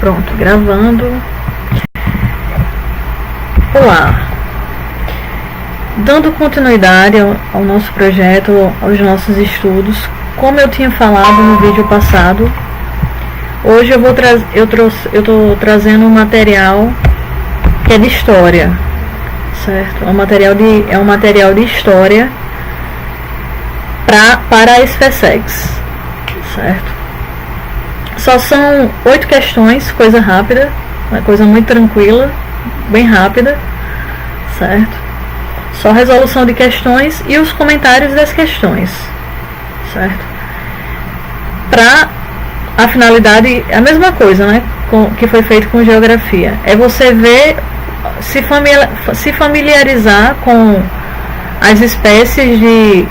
Pronto, gravando. Olá. Dando continuidade ao nosso projeto, aos nossos estudos, como eu tinha falado no vídeo passado, hoje eu estou trazendo um material que é de história, certo? É um material de história para a SpaceX, certo? Só são 8 questões, coisa rápida, uma coisa muito tranquila, bem rápida, certo? Só resolução de questões e os comentários das questões, certo? Para a finalidade, a mesma coisa, né? Que foi feito com geografia. É você ver, se familiarizar com as espécies de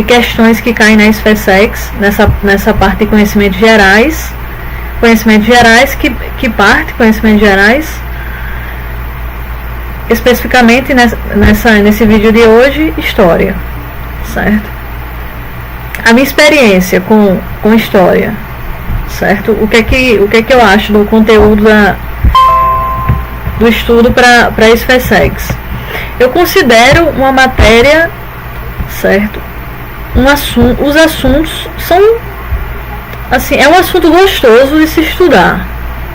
questões que caem na SpaceX, nessa parte de conhecimentos gerais, conhecimentos gerais, especificamente nesse vídeo de hoje, história, certo? A minha experiência com história, certo? O que é que eu acho do conteúdo do estudo para a SpaceX? Eu considero uma matéria, certo? Os assuntos são, assim, é um assunto gostoso de se estudar,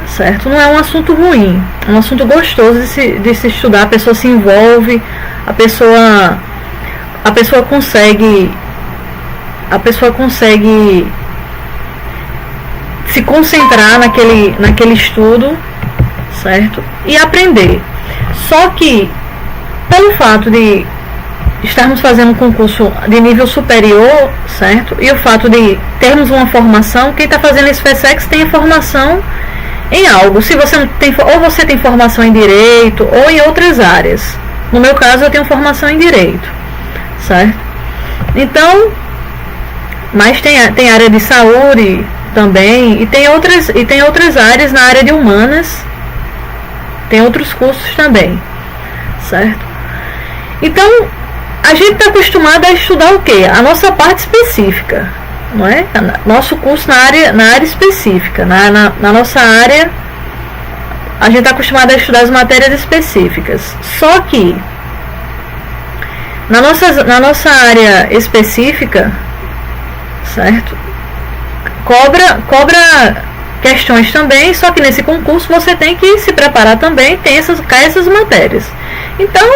certo? Não é um assunto ruim, é um assunto gostoso de se estudar. A pessoa se envolve, a pessoa consegue se concentrar naquele estudo, certo? E aprender. Só que, pelo fato de estarmos fazendo um concurso de nível superior, certo? E o fato de termos uma formação, quem está fazendo esse SpaceX tem a formação em algo. Se você tem, ou você tem formação em direito ou em outras áreas. No meu caso, eu tenho formação em direito, certo? Então, mas tem área de saúde também, e tem outras áreas na área de humanas, tem outros cursos também, certo? Então, a gente está acostumado a estudar o quê? A nossa parte específica, não é? Nosso curso na área específica. Na nossa área, a gente está acostumado a estudar as matérias específicas. Só que, na nossa área específica, certo? Cobra questões também, só que nesse concurso você tem que se preparar também, cai essas matérias. Então,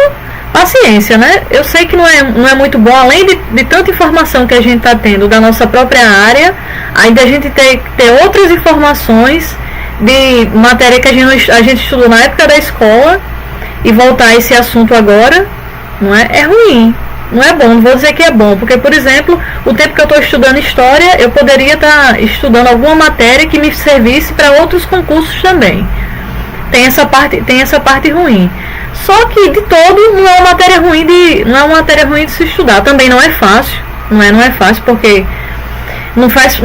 paciência, né? Eu sei que não é muito bom, além de tanta informação que a gente está tendo da nossa própria área, ainda a gente ter outras informações de matéria que a gente estudou na época da escola e voltar a esse assunto agora, não é? É ruim, não é bom, não vou dizer que é bom, porque, por exemplo, o tempo que eu estou estudando história, eu poderia estar estudando alguma matéria que me servisse para outros concursos também. Tem essa parte ruim. Só que de todo não é uma matéria ruim de se estudar. Também não é fácil, não é fácil, porque não faz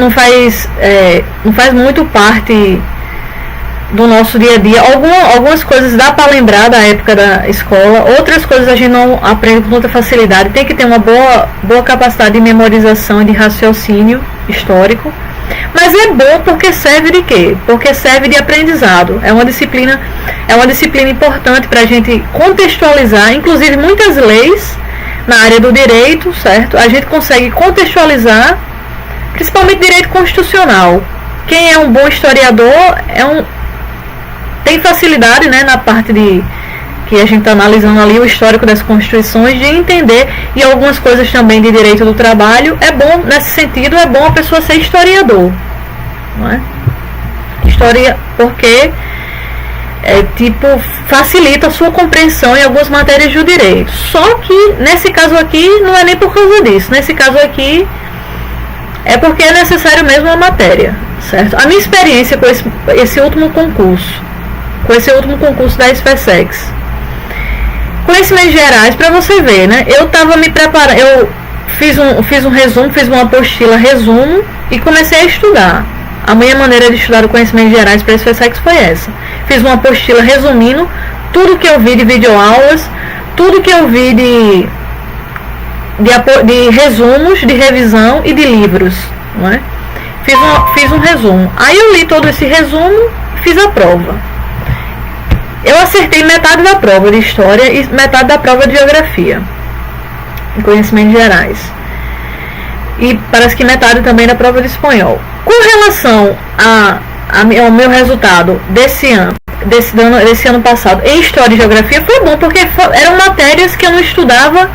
muito parte do nosso dia a dia. Algumas coisas dá para lembrar da época da escola, outras coisas a gente não aprende com tanta facilidade. Tem que ter uma boa capacidade de memorização e de raciocínio histórico. Mas é bom porque serve de quê? Porque serve de aprendizado. É uma disciplina importante para a gente contextualizar, inclusive muitas leis na área do direito, certo? A gente consegue contextualizar, principalmente direito constitucional. Quem é um bom historiador tem facilidade, né, na parte que a gente está analisando ali o histórico das constituições, de entender, e algumas coisas também de direito do trabalho. É bom, nesse sentido, é bom a pessoa ser historiador, não é? História, porque facilita a sua compreensão em algumas matérias do direito. Só que nesse caso aqui não é nem por causa disso. Nesse caso aqui é porque é necessário mesmo a matéria, certo? A minha experiência com esse último concurso da SpaceX, conhecimentos gerais, para você ver, né? Eu estava me preparando, eu fiz um resumo, fiz uma apostila resumo e comecei a estudar. A minha maneira de estudar o conhecimentos gerais para a SpaceX foi essa. Fiz uma apostila resumindo tudo que eu vi de videoaulas, tudo que eu vi de resumos, de revisão e de livros, não é? Fiz um resumo. Aí eu li todo esse resumo, fiz a prova. Eu acertei metade da prova de História e metade da prova de Geografia, em Conhecimentos Gerais. E parece que metade também da prova de Espanhol. Com relação ao meu resultado desse ano passado em História e Geografia, foi bom, porque eram matérias que eu não estudava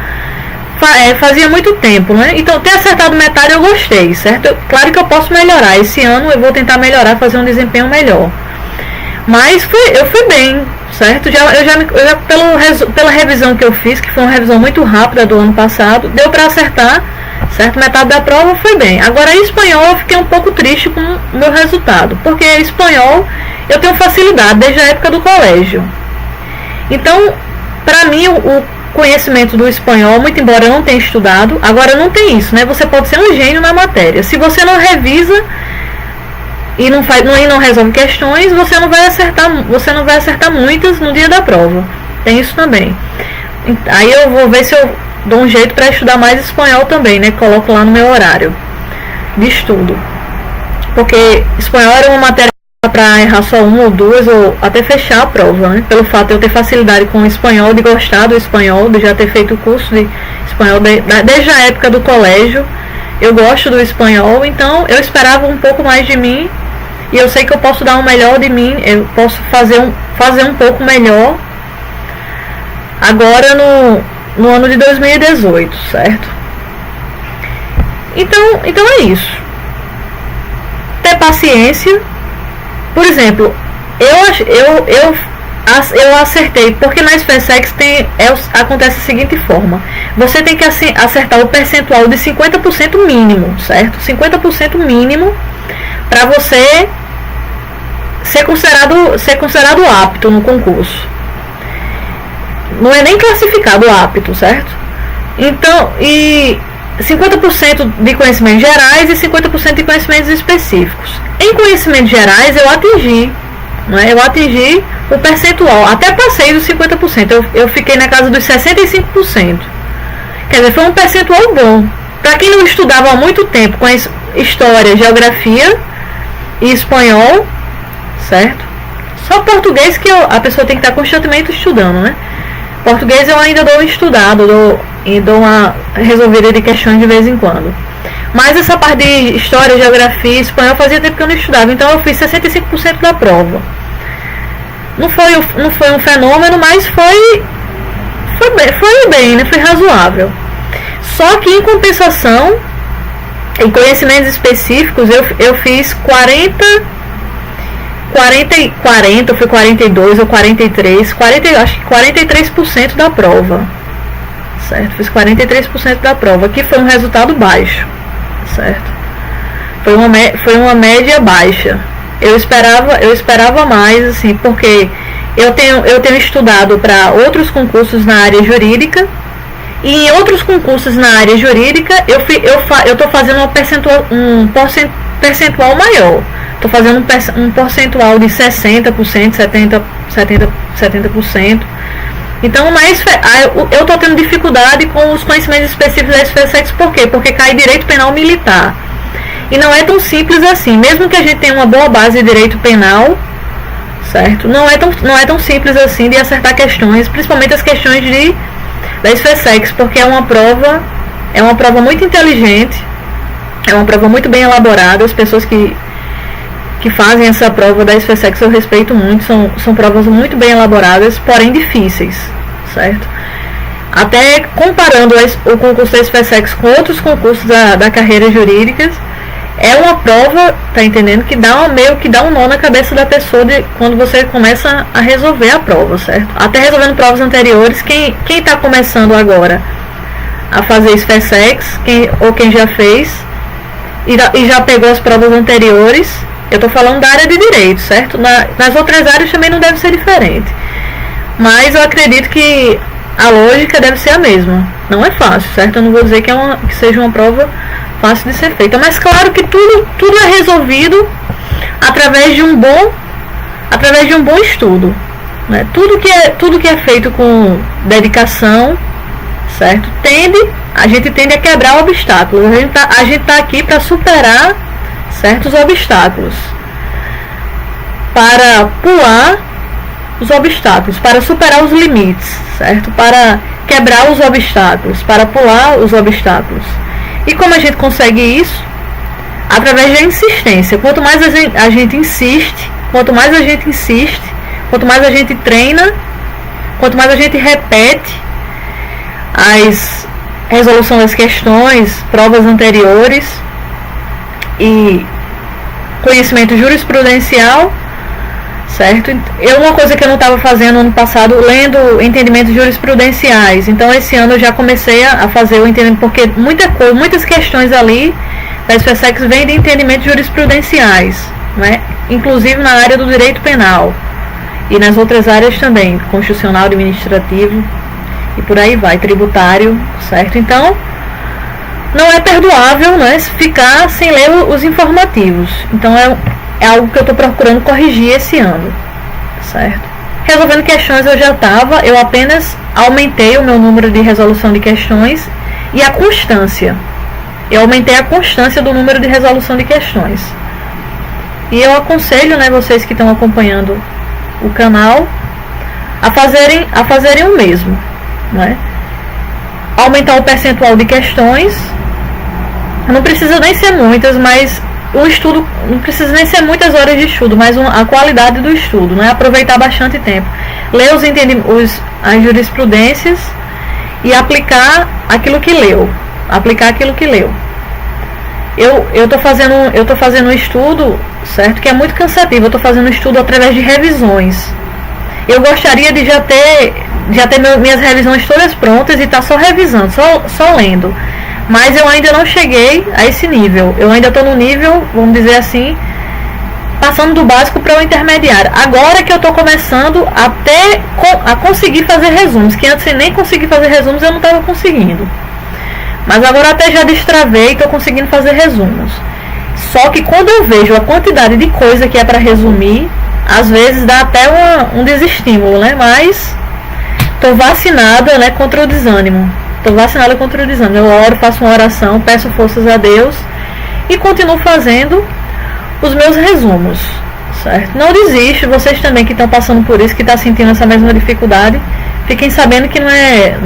fazia muito tempo, né? Então, ter acertado metade eu gostei, certo? Claro que eu posso melhorar. Esse ano eu vou tentar melhorar, fazer um desempenho melhor. Mas eu fui bem, certo? Pela revisão que eu fiz, que foi uma revisão muito rápida do ano passado, deu para acertar, certo? Metade da prova foi bem. Agora, em espanhol, eu fiquei um pouco triste com o meu resultado, porque espanhol eu tenho facilidade desde a época do colégio. Então, para mim, o conhecimento do espanhol, muito embora eu não tenha estudado, agora não tem isso, né? Você pode ser um gênio na matéria. Se você não revisa e não resolve questões, você não vai acertar muitas no dia da prova. Tem isso também. Aí eu vou ver se eu dou um jeito para estudar mais espanhol também, né? Coloco lá no meu horário de estudo. Porque espanhol era uma matéria para errar só uma ou duas, ou até fechar a prova, né? Pelo fato de eu ter facilidade com o espanhol, de gostar do espanhol, de já ter feito o curso de espanhol desde a época do colégio. Eu gosto do espanhol, então eu esperava um pouco mais de mim, e eu sei que eu posso dar o melhor de mim, eu posso fazer um pouco melhor agora no ano de 2018, certo? Então é isso. Ter paciência. Por exemplo, eu acertei, porque na SpaceX acontece da seguinte forma: você tem que acertar o percentual de 50% mínimo, certo? 50% mínimo para você ser considerado apto no concurso. Não é nem classificado apto, certo? Então, e 50% de conhecimentos gerais e 50% de conhecimentos específicos. Em conhecimentos gerais eu atingi, né? Eu atingi o percentual, até passei dos 50%, eu fiquei na casa dos 65%. Quer dizer, foi um percentual bom. Para quem não estudava há muito tempo com história, geografia e espanhol, certo? Só português que a pessoa tem que estar constantemente estudando, né? Português eu ainda dou uma estudada, dou uma resolvida de questões de vez em quando. Mas essa parte de história, geografia, espanhol fazia tempo que eu não estudava, então eu fiz 65% da prova. Não foi um fenômeno, mas foi bem, né? Foi razoável. Só que em compensação, em conhecimentos específicos, eu fiz 40, foi 42 ou 43, acho que 43% da prova, certo? Fiz 43% da prova, que foi um resultado baixo, certo? Foi uma média baixa. Eu esperava mais, assim, porque eu tenho estudado para outros concursos na área jurídica, e em outros concursos na área jurídica eu estou fazendo um percentual maior. Estou fazendo um percentual de 60%, 70%. Então, eu estou tendo dificuldade com os conhecimentos específicos da SpaceX. Por quê? Porque cai direito penal militar. E não é tão simples assim. Mesmo que a gente tenha uma boa base de direito penal, certo? Não é tão simples assim de acertar questões, principalmente as questões da SpaceX, porque é uma prova muito inteligente, é uma prova muito bem elaborada. As pessoas que fazem essa prova da SpaceX eu respeito muito, são provas muito bem elaboradas, porém difíceis, certo? Até comparando o concurso da SpaceX com outros concursos da carreira jurídica, é uma prova, tá entendendo, que meio que dá um nó na cabeça da pessoa quando você começa a resolver a prova, certo? Até resolvendo provas anteriores, quem tá começando agora a fazer SpaceX, quem já fez e já pegou as provas anteriores, eu tô falando da área de direito, certo? Nas outras áreas também não deve ser diferente, mas eu acredito que a lógica deve ser a mesma. Não é fácil, certo? Eu não vou dizer que seja uma prova fácil de ser feita, mas claro que tudo é resolvido através de um bom estudo, né? Tudo que é feito com dedicação, certo? A gente tende a quebrar obstáculos. A gente tá aqui para superar certos obstáculos. para pular os obstáculos, para superar os limites, certo? Para quebrar os obstáculos, para pular os obstáculos. E como a gente consegue isso? Através da insistência. Quanto mais a gente insiste, quanto mais a gente treina, quanto mais a gente repete as resolução das questões, provas anteriores e conhecimento jurisprudencial, certo? Uma coisa que eu não estava fazendo ano passado, lendo entendimentos jurisprudenciais. Então esse ano eu já comecei a fazer o entendimento, porque muitas questões ali da SPSEX vêm de entendimentos jurisprudenciais, né? Inclusive na área do direito penal e nas outras áreas também, constitucional, administrativo e por aí vai, tributário, certo? Então não é perdoável, né, ficar sem ler os informativos. Então é algo que eu estou procurando corrigir esse ano, certo? Resolvendo questões eu apenas aumentei o meu número de resolução de questões e a constância. Eu aumentei a constância do número de resolução de questões. E eu aconselho, né, vocês que estão acompanhando o canal a fazerem o mesmo, né? Aumentar o percentual de questões. Não precisa nem ser muitas, mas o estudo não precisa nem ser muitas horas de estudo, mas a qualidade do estudo, né? Aproveitar bastante tempo, ler as jurisprudências e aplicar aquilo que leu. Eu tô fazendo um estudo, certo? Que é muito cansativo. Eu tô fazendo um estudo através de revisões. Eu gostaria de já ter minhas revisões todas prontas e estar só revisando, só lendo. Mas eu ainda não cheguei a esse nível. Eu ainda estou no nível, vamos dizer assim, passando do básico para o intermediário. Agora que eu estou começando a conseguir fazer resumos, que antes nem conseguir fazer resumos eu não estava conseguindo. Mas agora até já destravei e estou conseguindo fazer resumos. Só que quando eu vejo a quantidade de coisa que é para resumir, às vezes dá até um desestímulo, né? Mas estou vacinada, né, contra o desânimo. Eu oro, faço uma oração, peço forças a Deus e continuo fazendo os meus resumos, certo? Não desiste, vocês também que estão passando por isso, que estão sentindo essa mesma dificuldade, fiquem sabendo que não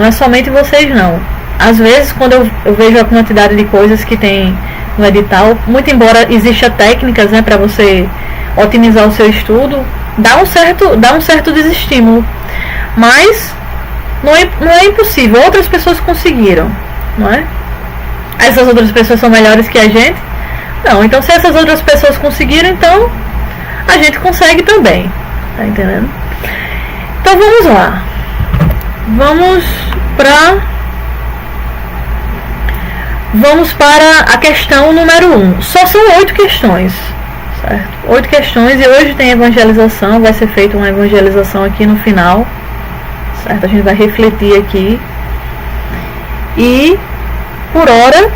é somente vocês não. Às vezes, quando eu vejo a quantidade de coisas que tem no edital, muito embora exista técnicas, né, para você otimizar o seu estudo, dá um certo desestímulo, mas não é impossível. Outras pessoas conseguiram, não é? Essas outras pessoas são melhores que a gente? Não. Então, se essas outras pessoas conseguiram, então a gente consegue também. Tá entendendo? Então, vamos lá. Vamos para a questão número 1. Só são 8 questões, certo? 8 questões, e hoje tem evangelização. Vai ser feita uma evangelização aqui no final, certo? A gente vai refletir aqui. E, por hora,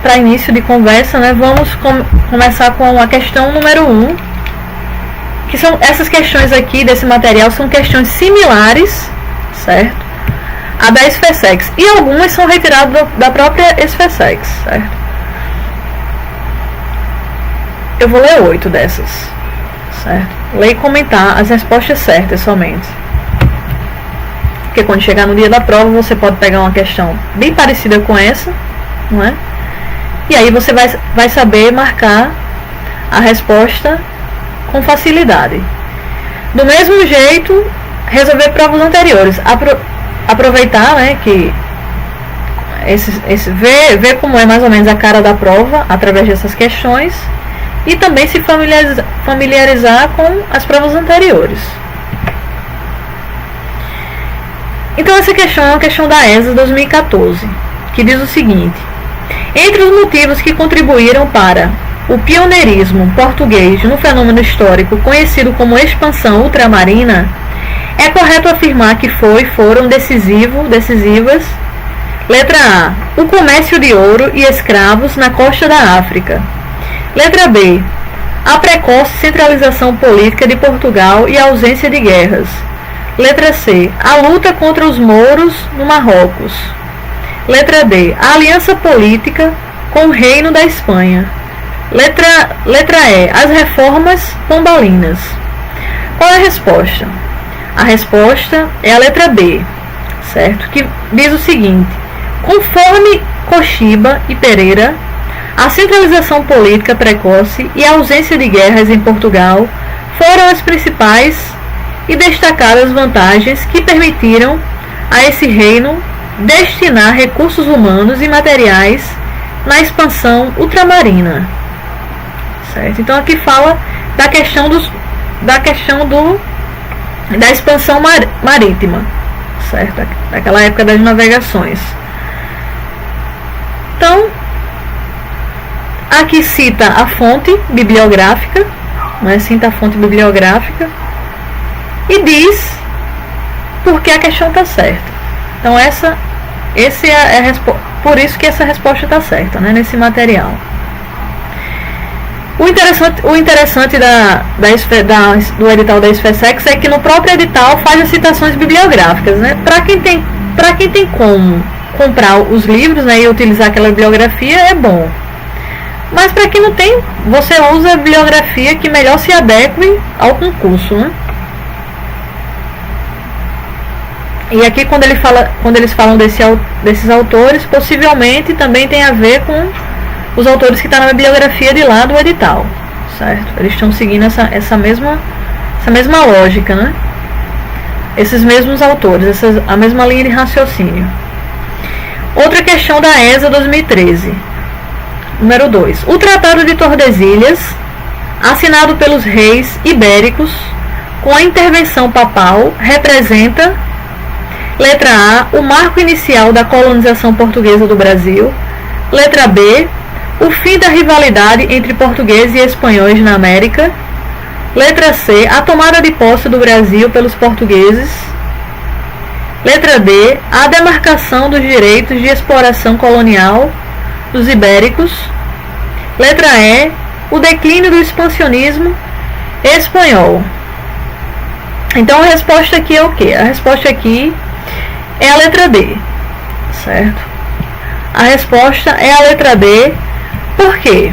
para início de conversa, né, vamos começar com a questão número 1, que são essas questões aqui desse material, são questões similares, certo, a da SPSEX, e algumas são retiradas da própria SPSEX, certo? Eu vou ler 8 dessas, certo? Ler e comentar as respostas certas somente. Porque quando chegar no dia da prova, você pode pegar uma questão bem parecida com essa, não é? E aí você vai saber marcar a resposta com facilidade. Do mesmo jeito, resolver provas anteriores. Aproveitar, né, que ver como é mais ou menos a cara da prova através dessas questões e também se familiarizar com as provas anteriores. Então essa questão é uma questão da ESA 2014, que diz o seguinte: entre os motivos que contribuíram para o pioneirismo português no fenômeno histórico conhecido como expansão ultramarina, é correto afirmar que foram decisivas: letra A, o comércio de ouro e escravos na costa da África; letra B, a precoce centralização política de Portugal e a ausência de guerras; letra C, a luta contra os mouros no Marrocos; letra D, a aliança política com o Reino da Espanha; Letra E. As reformas pombalinas. Qual é a resposta? A resposta é a letra B, certo? Que diz o seguinte: conforme Koshiba e Pereira, a centralização política precoce e a ausência de guerras em Portugal foram as principais e destacadas vantagens que permitiram a esse reino destinar recursos humanos e materiais na expansão ultramarina. Certo? Então aqui fala da questão da expansão marítima, certo? Daquela época das navegações. Então, aqui cita a fonte bibliográfica, né? Cita a fonte bibliográfica e diz por que a questão está certa. Então por isso que essa resposta está certa, né? Nesse material. O interessante do edital da SFSEX é que no próprio edital faz as citações bibliográficas, né? Para quem tem como comprar os livros, né, e utilizar aquela bibliografia, é bom. Mas para quem não tem, você usa a bibliografia que melhor se adeque ao concurso, né? E aqui quando eles falam desses autores, possivelmente também tem a ver com os autores que estão na bibliografia de lá do edital, certo? Eles estão seguindo essa mesma lógica, né? Esses mesmos autores, a mesma linha de raciocínio. Outra questão da ESA 2013. Número 2. O Tratado de Tordesilhas, assinado pelos reis ibéricos com a intervenção papal, representa: letra A, o marco inicial da colonização portuguesa do Brasil. Letra B, o fim da rivalidade entre portugueses e espanhóis na América. Letra C, a tomada de posse do Brasil pelos portugueses. Letra D, a demarcação dos direitos de exploração colonial dos ibéricos. Letra E, o declínio do expansionismo espanhol. Então a resposta aqui é o quê? A resposta aqui é a letra D, certo? A resposta é a letra D. Por quê?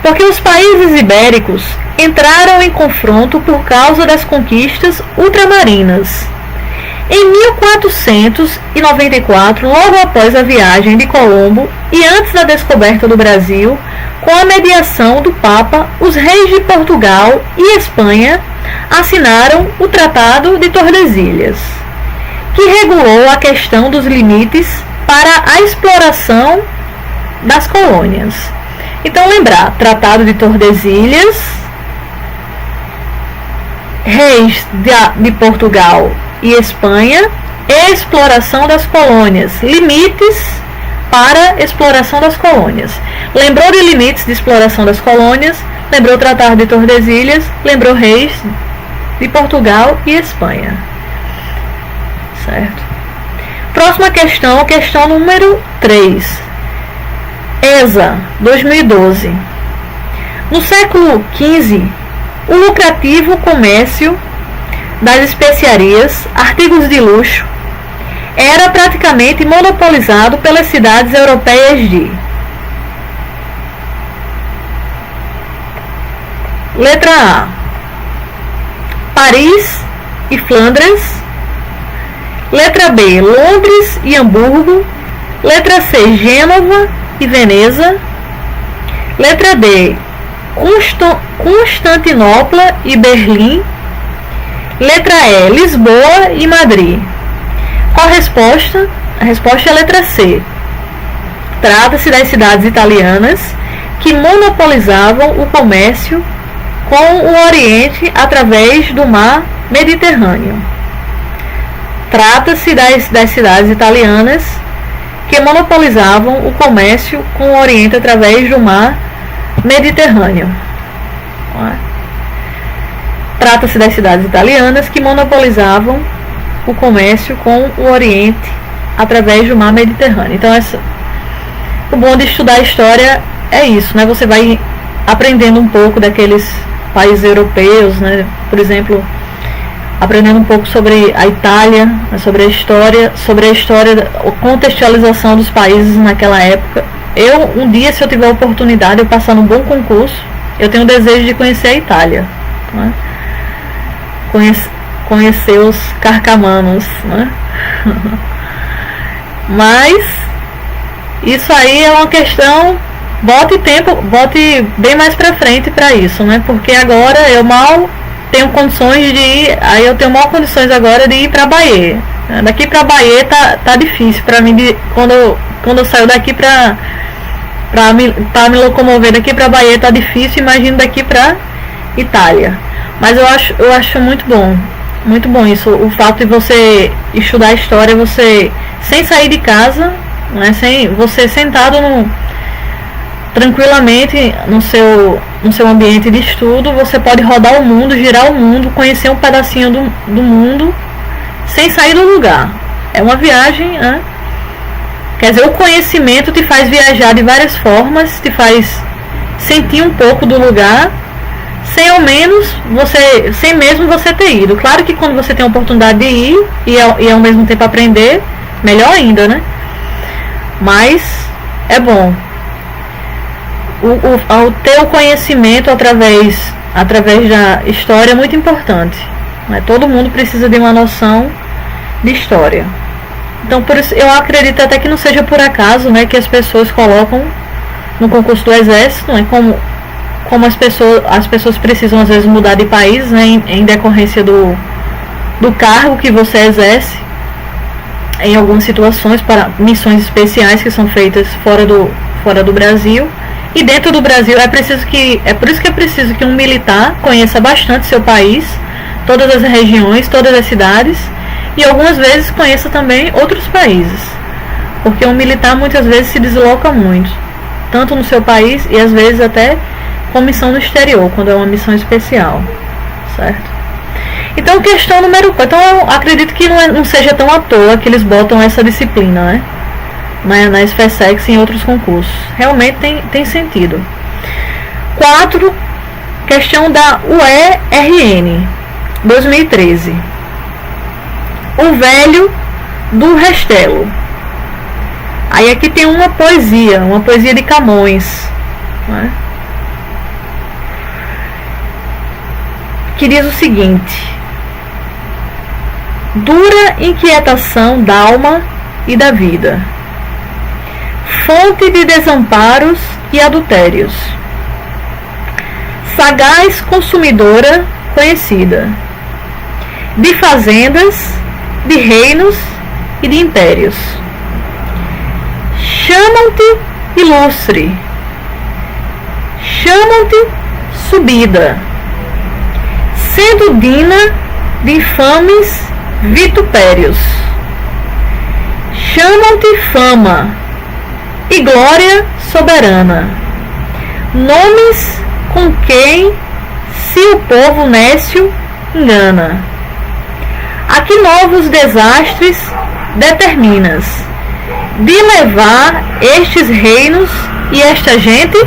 Porque os países ibéricos entraram em confronto por causa das conquistas ultramarinas. Em 1494, logo após a viagem de Colombo e antes da descoberta do Brasil, com a mediação do Papa, os reis de Portugal e Espanha assinaram o Tratado de Tordesilhas, que regulou a questão dos limites para a exploração das colônias. Então lembrar, Tratado de Tordesilhas, reis de Portugal e Espanha, exploração das colônias, limites para exploração das colônias. Lembrou de limites de exploração das colônias, lembrou o Tratado de Tordesilhas, lembrou reis de Portugal e Espanha. Certo? Próxima questão, questão número 3. ESA 2012. No século XV, o lucrativo comércio das especiarias, artigos de luxo, era praticamente monopolizado pelas cidades europeias de: letra A, Paris e Flandres. Letra B, Londres e Hamburgo. Letra C, Gênova e Veneza. Letra D, Constantinopla e Berlim. Letra E, Lisboa e Madrid. Qual a resposta? A resposta é a letra C. Trata-se das cidades italianas que monopolizavam o comércio com o Oriente através do mar Mediterrâneo. Trata-se das cidades italianas que monopolizavam o comércio com o Oriente através do mar Mediterrâneo. Trata-se das cidades italianas que monopolizavam o comércio com o Oriente através do mar Mediterrâneo. Então, o bom de estudar a história é isso, né? Você vai aprendendo um pouco daqueles países europeus, né? Por exemplo, aprendendo um pouco sobre a Itália, né? sobre a história, a contextualização dos países naquela época, um dia, se eu tiver a oportunidade, eu passar num bom concurso, eu tenho o desejo de conhecer a Itália, né? Conhecer os carcamanos, né? Mas isso aí é uma questão, bote bem mais pra frente pra isso, né? Porque agora eu mal tenho condições de ir, aí eu tenho mal condições agora de ir pra Bahia. Daqui pra Bahia tá difícil pra mim, quando eu saio daqui pra me locomover daqui pra Bahia tá difícil, imagino daqui pra Itália. Mas eu acho muito bom isso, o fato de você estudar história, você sem sair de casa, né, você sentado tranquilamente no seu ambiente de estudo, você pode rodar o mundo, girar o mundo, conhecer um pedacinho do mundo sem sair do lugar. É uma viagem, né? Quer dizer, o conhecimento te faz viajar de várias formas, te faz sentir um pouco do lugar, sem mesmo você ter ido. Claro que quando você tem a oportunidade de ir e ao mesmo tempo aprender, melhor ainda, né? Mas é bom. Ter o conhecimento através da história é muito importante, né? Todo mundo precisa de uma noção de história. Então, por isso, eu acredito até que não seja por acaso, né, que as pessoas colocam no concurso do Exército, né, como as pessoas precisam às vezes mudar de país, né, em decorrência do cargo que você exerce, em algumas situações, para missões especiais que são feitas fora do Brasil. E dentro do Brasil é por isso que é preciso que um militar conheça bastante seu país, todas as regiões, todas as cidades, e algumas vezes conheça também outros países, porque um militar muitas vezes se desloca muito, tanto no seu país e às vezes até com missão no exterior, quando é uma missão especial, certo? Então, questão número 4. Então, eu acredito que não seja tão à toa que eles botam essa disciplina, né, na SFSEX e em outros concursos. Realmente tem sentido. 4. Questão da UERN 2013. O Velho do Restelo. Aí aqui tem uma poesia de Camões, né, que diz o seguinte: dura inquietação da alma e da vida, fonte de desamparos e adultérios, sagaz consumidora conhecida, de fazendas, de reinos e de impérios. Chamam-te ilustre, chamam-te subida, sendo digna de infames vitupérios. Chamam-te fama e glória soberana, nomes com quem se o povo nécio engana. A que novos desastres determinas de levar estes reinos e esta gente?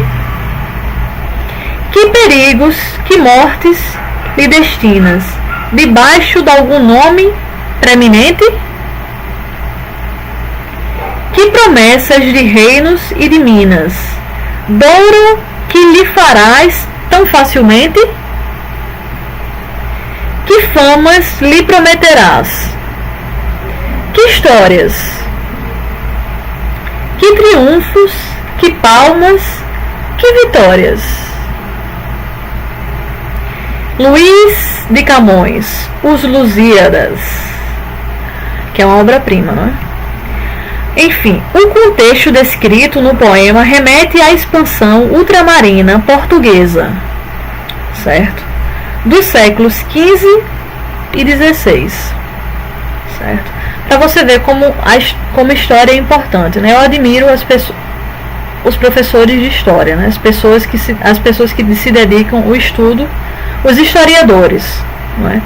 Que perigos, que mortes lhe destinas, debaixo de algum nome preeminente? Que promessas de reinos e de minas, douro que lhe farás tão facilmente? Que famas lhe prometerás? Que histórias? Que triunfos? Que palmas? Que vitórias? Luís de Camões, Os Lusíadas, que é uma obra-prima, não é? Enfim, o contexto descrito no poema remete à expansão ultramarina portuguesa, certo? Dos séculos XV e XVI, certo? Para você ver como a história é importante, né? Eu admiro os professores de história, né? As pessoas que se dedicam ao estudo, os historiadores, não é?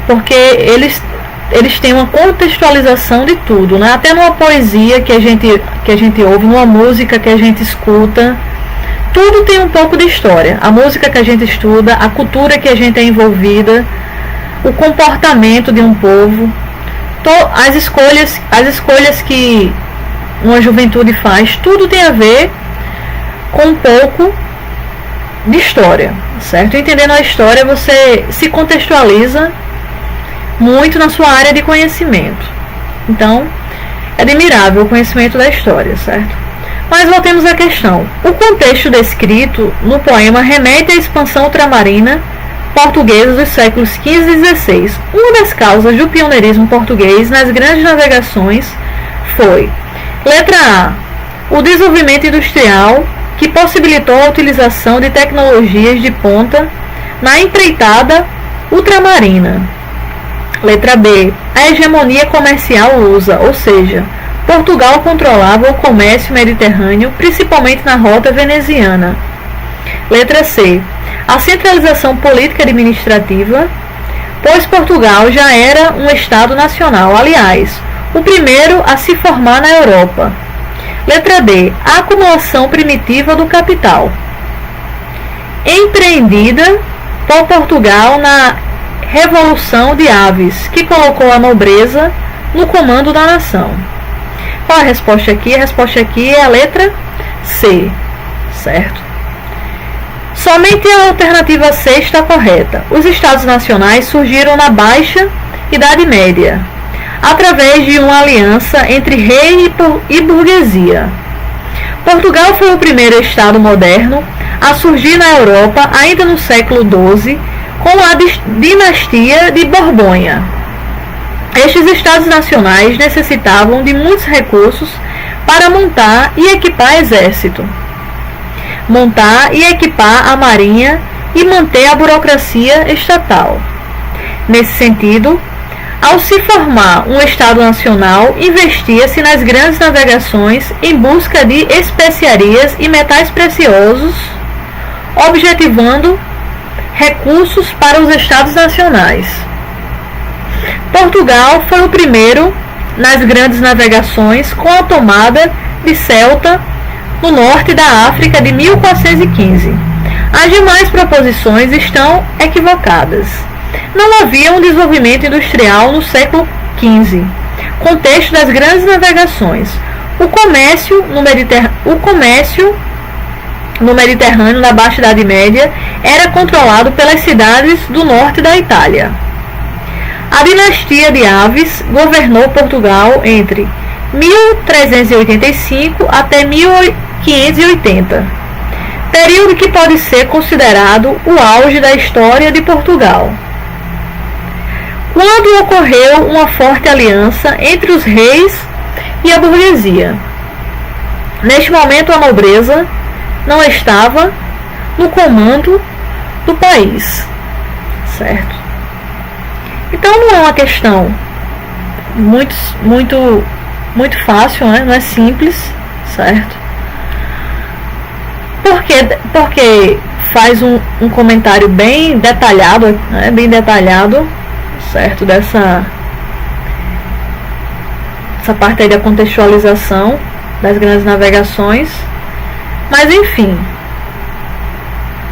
Porque eles têm uma contextualização de tudo, né? Até numa poesia que a gente ouve, numa música que a gente escuta, tudo tem um pouco de história. A música que a gente estuda, a cultura que a gente é envolvida, o comportamento de um povo, as escolhas que uma juventude faz, tudo tem a ver com um pouco de história, certo? Entendendo a história, você se contextualiza muito na sua área de conhecimento. Então, é admirável o conhecimento da história, certo? Mas voltemos à questão. O contexto descrito no poema remete à expansão ultramarina portuguesa dos séculos XV e XVI. Uma das causas do pioneirismo português nas grandes navegações foi: letra A, o desenvolvimento industrial, que possibilitou a utilização de tecnologias de ponta na empreitada ultramarina. Letra B, a hegemonia comercial lusa, ou seja, Portugal controlava o comércio mediterrâneo, principalmente na rota veneziana. Letra C, a centralização política administrativa, pois Portugal já era um Estado nacional, aliás, o primeiro a se formar na Europa. Letra D, a acumulação primitiva do capital, empreendida por Portugal na Revolução de Aves, que colocou a nobreza no comando da nação. Qual a resposta aqui? A resposta aqui é a letra C, certo? Somente a alternativa C está correta. Os Estados Nacionais surgiram na Baixa Idade Média, através de uma aliança entre rei e burguesia. Portugal foi o primeiro Estado moderno a surgir na Europa ainda no século XII, com a dinastia de Borgonha. Estes Estados Nacionais necessitavam de muitos recursos para montar e equipar exército, montar e equipar a marinha e manter a burocracia estatal. Nesse sentido, ao se formar um Estado Nacional, investia-se nas grandes navegações em busca de especiarias e metais preciosos, objetivando recursos para os Estados Nacionais. Portugal foi o primeiro nas grandes navegações com a tomada de Ceuta, no norte da África, de 1415. As demais proposições estão equivocadas. Não havia um desenvolvimento industrial no século XV, contexto das grandes navegações. O comércio no Mediterrâneo, na Baixa Idade Média, era controlado pelas cidades do norte da Itália. A dinastia de Aves governou Portugal entre 1385 até 1580, período que pode ser considerado o auge da história de Portugal, quando ocorreu uma forte aliança entre os reis e a burguesia. Neste momento, a nobreza não estava no comando do país, certo? Então não é uma questão muito fácil, né? Não é simples, certo? Porque faz um comentário bem detalhado, né? Bem detalhado, certo? Dessa parte aí da contextualização das grandes navegações. Mas enfim,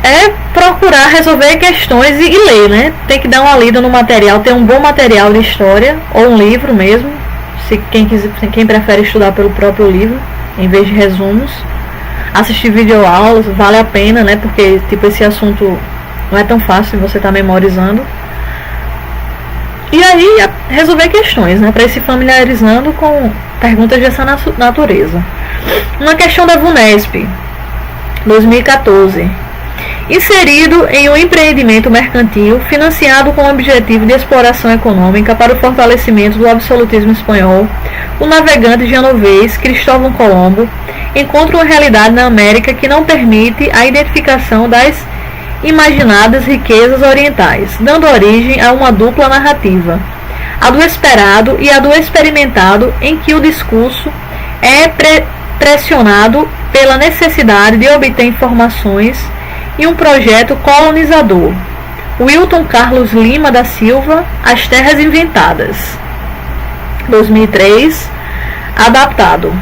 é procurar resolver questões e ler, né? Tem que dar uma lida no material, ter um bom material de história, ou um livro mesmo, se quem prefere estudar pelo próprio livro, em vez de resumos. Assistir videoaulas, vale a pena, né? Porque tipo, esse assunto não é tão fácil de você estar memorizando. E aí, resolver questões, né? Para ir se familiarizando com perguntas dessa natureza. Uma questão da VUNESP, 2014. Inserido em um empreendimento mercantil financiado com o objetivo de exploração econômica para o fortalecimento do absolutismo espanhol, o navegante genovês Cristóvão Colombo encontra uma realidade na América que não permite a identificação das imaginadas riquezas orientais, dando origem a uma dupla narrativa, a do esperado e a do experimentado, em que o discurso é pressionado pela necessidade de obter informações e um projeto colonizador. Wilton Carlos Lima da Silva, As Terras Inventadas, 2003, adaptado.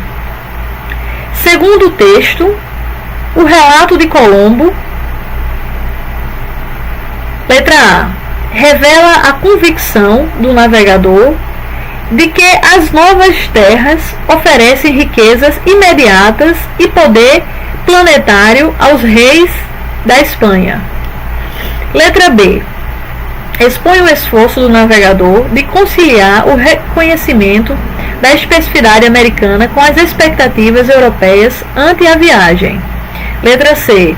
Segundo o texto, o relato de Colombo, letra A, revela a convicção do navegador de que as novas terras oferecem riquezas imediatas e poder planetário aos reis da Espanha. Letra B. Expõe o esforço do navegador de conciliar o reconhecimento da especificidade americana com as expectativas europeias ante a viagem. Letra C.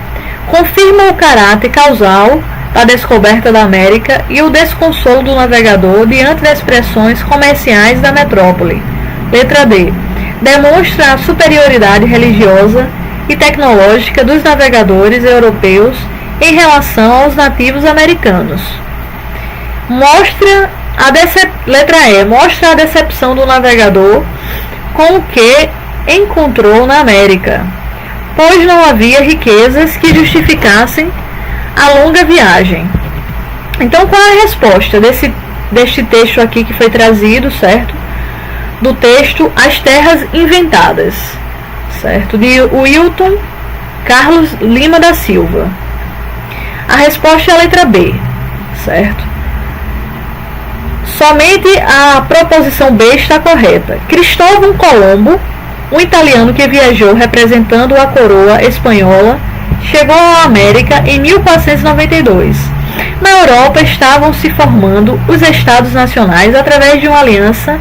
Confirma o caráter causal da descoberta da América e o desconsolo do navegador diante das pressões comerciais da metrópole. Letra D. Demonstra a superioridade religiosa e tecnológica dos navegadores europeus em relação aos nativos americanos. Letra E. Mostra a decepção do navegador com o que encontrou na América, pois não havia riquezas que justificassem a longa viagem. Então, qual é a resposta deste texto aqui que foi trazido, certo? Do texto As Terras Inventadas, certo? De Wilton Carlos Lima da Silva. A resposta é a letra B, certo? Somente a proposição B está correta. Cristóvão Colombo, um italiano que viajou representando a coroa espanhola, chegou à América em 1492. Na Europa estavam se formando os Estados Nacionais através de uma aliança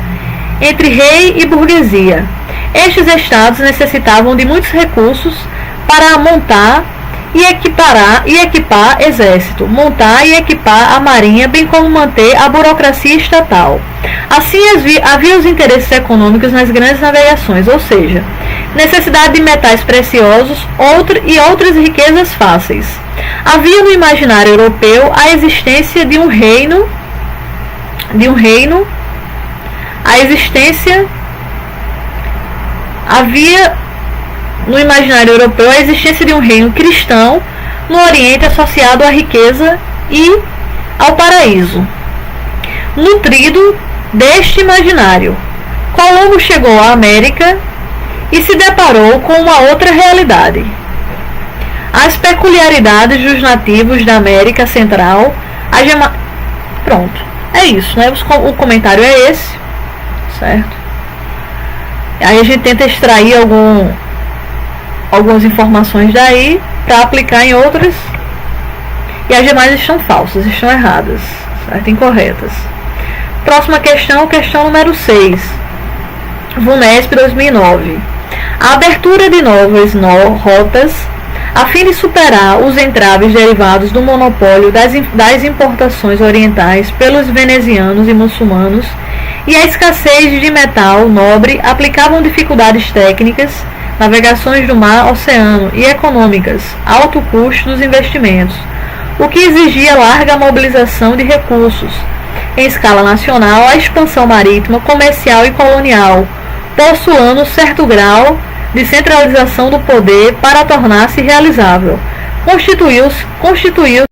entre rei e burguesia. Estes estados necessitavam de muitos recursos para montar e equipar exército, montar e equipar a marinha, bem como manter a burocracia estatal. Assim havia os interesses econômicos nas grandes navegações, ou seja, necessidade de metais preciosos e outras riquezas fáceis. Havia no imaginário europeu a existência de um reino, cristão no Oriente associado à riqueza e ao paraíso. Nutrido deste imaginário, Colombo chegou à América e se deparou com uma outra realidade. As peculiaridades dos nativos da América Central. Pronto, é isso, né? O comentário é esse, certo? Aí a gente tenta extrair algumas informações daí para aplicar em outras, e as demais estão falsas, estão erradas, certo? Incorretas. Próxima questão número 6. VUNESP 2009. A abertura de novas rotas a fim de superar os entraves derivados do monopólio das importações orientais pelos venezianos e muçulmanos e a escassez de metal nobre aplicavam dificuldades técnicas, navegações do mar, oceano e econômicas, alto custo dos investimentos, o que exigia larga mobilização de recursos em escala nacional, a expansão marítima, comercial e colonial, postulando certo grau de centralização do poder para tornar-se realizável. Constituiu